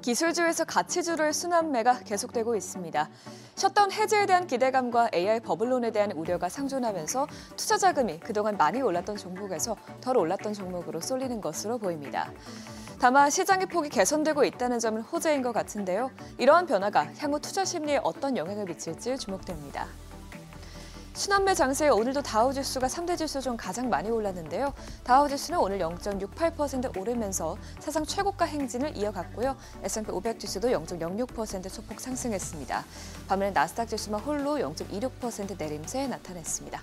기술주에서 가치주로의 순환매가 계속되고 있습니다. 셧다운 해제에 대한 기대감과 AI 버블론에 대한 우려가 상존하면서 투자 자금이 그동안 많이 올랐던 종목에서 덜 올랐던 종목으로 쏠리는 것으로 보입니다. 다만 시장의 폭이 개선되고 있다는 점은 호재인 것 같은데요. 이러한 변화가 향후 투자 심리에 어떤 영향을 미칠지 주목됩니다. 순환매 장세에 오늘도 다우지수가 3대 지수 중 가장 많이 올랐는데요. 다우지수는 오늘 0.68% 오르면서 사상 최고가 행진을 이어갔고요. S&P 500 지수도 0.06% 소폭 상승했습니다. 반면에 나스닥 지수만 홀로 0.26% 내림세 나타냈습니다.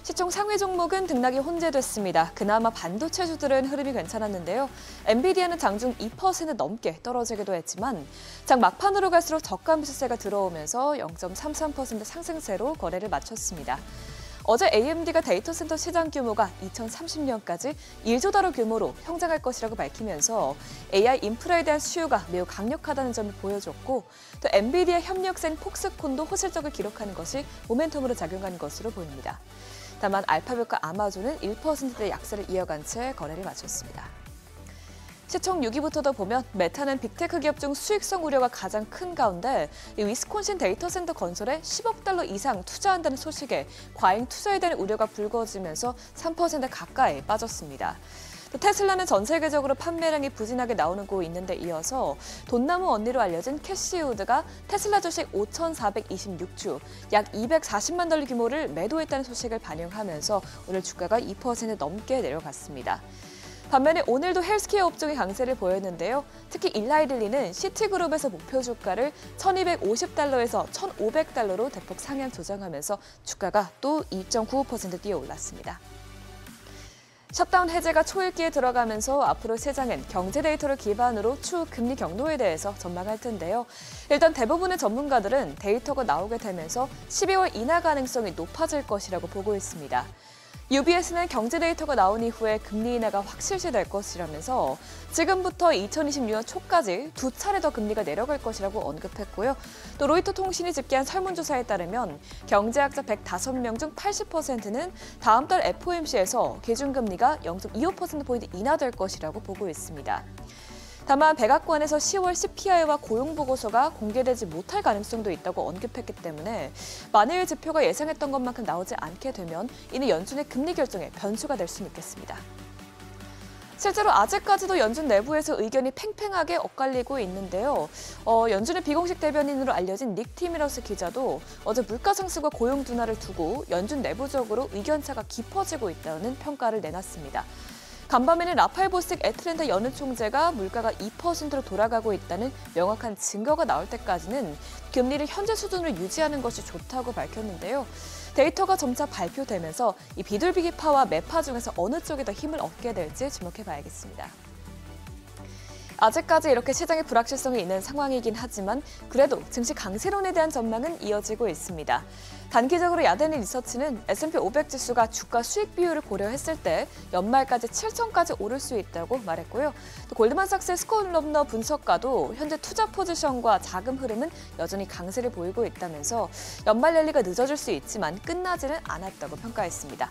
시총 상위 종목은 등락이 혼재됐습니다. 그나마 반도체주들은 흐름이 괜찮았는데요. 엔비디아는 장중 2% 넘게 떨어지기도 했지만 장 막판으로 갈수록 저가 매수세가 들어오면서 0.33% 상승세로 거래를 마쳤습니다. 어제 AMD가 데이터 센터 시장 규모가 2030년까지 1조 달러 규모로 성장할 것이라고 밝히면서 AI 인프라에 대한 수요가 매우 강력하다는 점을 보여줬고 또 엔비디아 협력사인 폭스콘도 호실적을 기록하는 것이 모멘텀으로 작용한 것으로 보입니다. 다만 알파벳과 아마존은 1%대 약세를 이어간 채 거래를 마쳤습니다. 시총 6위부터도 보면 메타는 빅테크 기업 중 수익성 우려가 가장 큰 가운데 위스콘신 데이터 센터 건설에 10억 달러 이상 투자한다는 소식에 과잉 투자에 대한 우려가 불거지면서 3% 가까이 빠졌습니다. 또 테슬라는 전 세계적으로 판매량이 부진하게 나오고 있는데 이어서 돈나무 언니로 알려진 캐시 우드가 테슬라 주식 5,426주, 약 240만 달러 규모를 매도했다는 소식을 반영하면서 오늘 주가가 2% 넘게 내려갔습니다. 반면에 오늘도 헬스케어 업종이 강세를 보였는데요. 특히 일라이릴리는 시티그룹에서 목표 주가를 1,250달러에서 1,500달러로 대폭 상향 조정하면서 주가가 또 2.95% 뛰어 올랐습니다. 셧다운 해제가 초읽기에 들어가면서 앞으로 시장은 경제 데이터를 기반으로 추후 금리 경로에 대해서 전망할 텐데요. 일단 대부분의 전문가들은 데이터가 나오게 되면서 12월 인하 가능성이 높아질 것이라고 보고 있습니다. UBS는 경제 데이터가 나온 이후에 금리 인하가 확실시될 것이라면서 지금부터 2026년 초까지 2차례 더 금리가 내려갈 것이라고 언급했고요. 또 로이터 통신이 집계한 설문조사에 따르면 경제학자 105명 중 80%는 다음 달 FOMC에서 기준금리가 0.25%포인트 인하될 것이라고 보고 있습니다. 다만 백악관에서 10월 CPI와 고용보고서가 공개되지 못할 가능성도 있다고 언급했기 때문에 만일 지표가 예상했던 것만큼 나오지 않게 되면 이는 연준의 금리 결정에 변수가 될 수는 있겠습니다. 실제로 아직까지도 연준 내부에서 의견이 팽팽하게 엇갈리고 있는데요. 연준의 비공식 대변인으로 알려진 닉 티미러스 기자도 어제 물가 상승과 고용 둔화를 두고 연준 내부적으로 의견차가 깊어지고 있다는 평가를 내놨습니다. 간밤에는 라파엘 보스틱 애틀랜타 연은 총재가 물가가 2%로 돌아가고 있다는 명확한 증거가 나올 때까지는 금리를 현재 수준으로 유지하는 것이 좋다고 밝혔는데요. 데이터가 점차 발표되면서 이 비둘기파와 매파 중에서 어느 쪽이 더 힘을 얻게 될지 주목해봐야겠습니다. 아직까지 이렇게 시장에 불확실성이 있는 상황이긴 하지만 그래도 증시 강세론에 대한 전망은 이어지고 있습니다. 단기적으로 야데니 리서치는 S&P 500 지수가 주가 수익 비율을 고려했을 때 연말까지 7천까지 오를 수 있다고 말했고요. 또 골드만삭스의 스콧 럼너 분석가도 현재 투자 포지션과 자금 흐름은 여전히 강세를 보이고 있다면서 연말 랠리가 늦어질 수 있지만 끝나지는 않았다고 평가했습니다.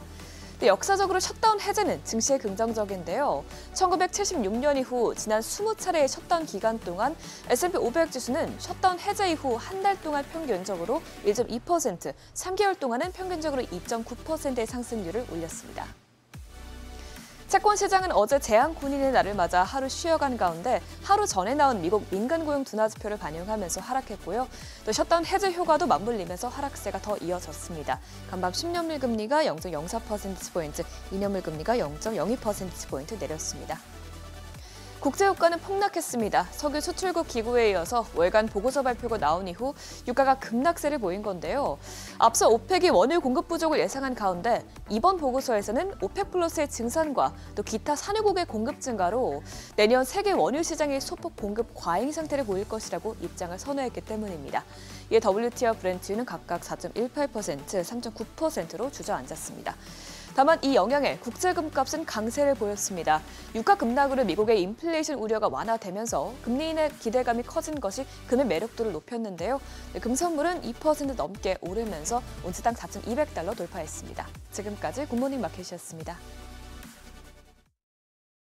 역사적으로 셧다운 해제는 증시에 긍정적인데요. 1976년 이후 지난 20차례의 셧다운 기간 동안 S&P 500 지수는 셧다운 해제 이후 한 달 동안 평균적으로 1.2%, 3개월 동안은 평균적으로 2.9%의 상승률을 올렸습니다. 채권 시장은 어제 재앙군인의 날을 맞아 하루 쉬어간 가운데 하루 전에 나온 미국 민간 고용 둔화 지표를 반영하면서 하락했고요. 또 셧다운 해제 효과도 맞물리면서 하락세가 더 이어졌습니다. 간밤 10년물 금리가 0.04%포인트, 2년물 금리가 0.02%포인트 내렸습니다. 국제유가는 폭락했습니다. 석유 수출국 기구에 이어서 월간 보고서 발표가 나온 이후 유가가 급락세를 보인 건데요. 앞서 오펙이 원유 공급 부족을 예상한 가운데 이번 보고서에서는 오펙 플러스의 증산과 또 기타 산유국의 공급 증가로 내년 세계 원유 시장이 소폭 공급 과잉 상태를 보일 것이라고 입장을 선회했기 때문입니다. 이에 WTI와 브렌트유는 각각 4.18%, 3.9%로 주저앉았습니다. 다만 이 영향에 국제금값은 강세를 보였습니다. 유가 급락으로 미국의 인플레이션 우려가 완화되면서 금리 인하 기대감이 커진 것이 금의 매력도를 높였는데요. 금 선물은 2% 넘게 오르면서 온스당 4,200달러 돌파했습니다. 지금까지 굿모닝 마켓이었습니다.